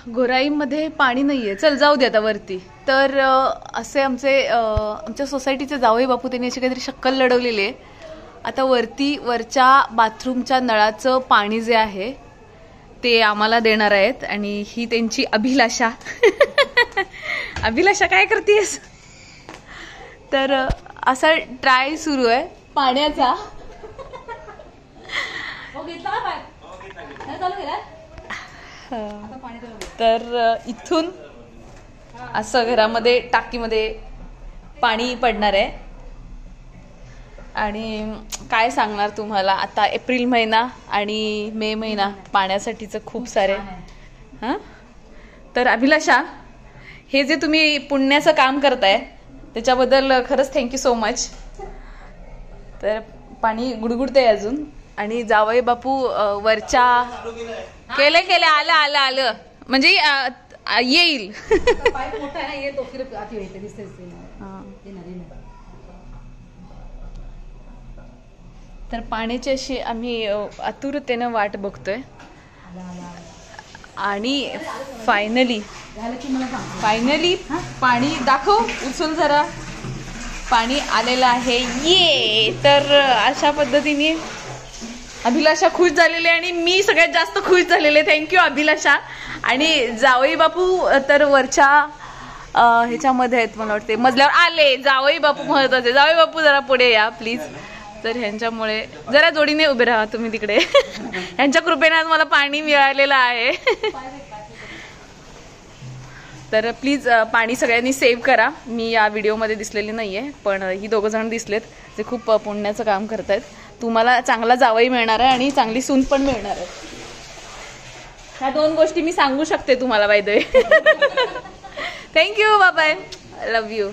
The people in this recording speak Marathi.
गोराईमध्ये पाणी नाहीये, चल जाऊ दे आता वरती. तर असे आमच्या सोसायटीचे जावई बापू त्यांनी अशी काहीतरी शक्कल लढवलेली आहे. आता वरच्या बाथरूमच्या नळाचं पाणी जे आहे ते आम्हाला देणार आहेत आणि ही त्यांची अभिलाषा. अभिलाषा काय करतेस? तर असा ट्राय सुरू आहे पाण्याचा. तर इथून असं घरामध्ये टाकीमध्ये पाणी पडणार आहे. आणि काय सांगणार तुम्हाला, आता एप्रिल महिना आणि मे महिना पाण्यासाठीचं खूप सारे. हां, तर अभिलाषा, हे जे तुम्ही पुण्याचं काम करताय त्याच्याबद्दल खरंच थँक्यू सो मच. तर पाणी गुडगुडतंय अजून आणि जावई बापू वरच्या केले आलं म्हणजे येईल. तर पाण्याची अशी आम्ही आतुरतेनं वाट बघतोय आणि फायनली पाणी दाखव, उचल जरा. पाणी आलेलं आहे. ये, तर अशा पद्धतीने अभिलाषा खुश झालेली आणि मी सगळ्यात जास्त खुश झालेले. थँक्यू अभिलाषा. आणि जावई बापू तर वरच्या ह्याच्यामध्ये आहेत, मला वाटते मजल्यावर आले. जावई बापू महत्वाचे. जावई बापू जरा पुढे या प्लीज. तर ह्यांच्यामुळे जरा जोडीने उभे राहा तुम्ही तिकडे. ह्यांच्या कृपेने आज मला पाणी मिळालेलं आहे. तर प्लीज पाणी सगळ्यांनी सेव्ह करा. मी या व्हिडिओमध्ये दिसलेली नाहीये, पण ही दोघं जण दिसलेत जे खूप पुण्याचं काम करतायत. तुम्हाला चांगला जावई मिळणार आहे आणि चांगली सून पण मिळणार आहे. ह्या 2 गोष्टी मी सांगू शकते तुम्हाला. By the way, thank you, bye bye, love you.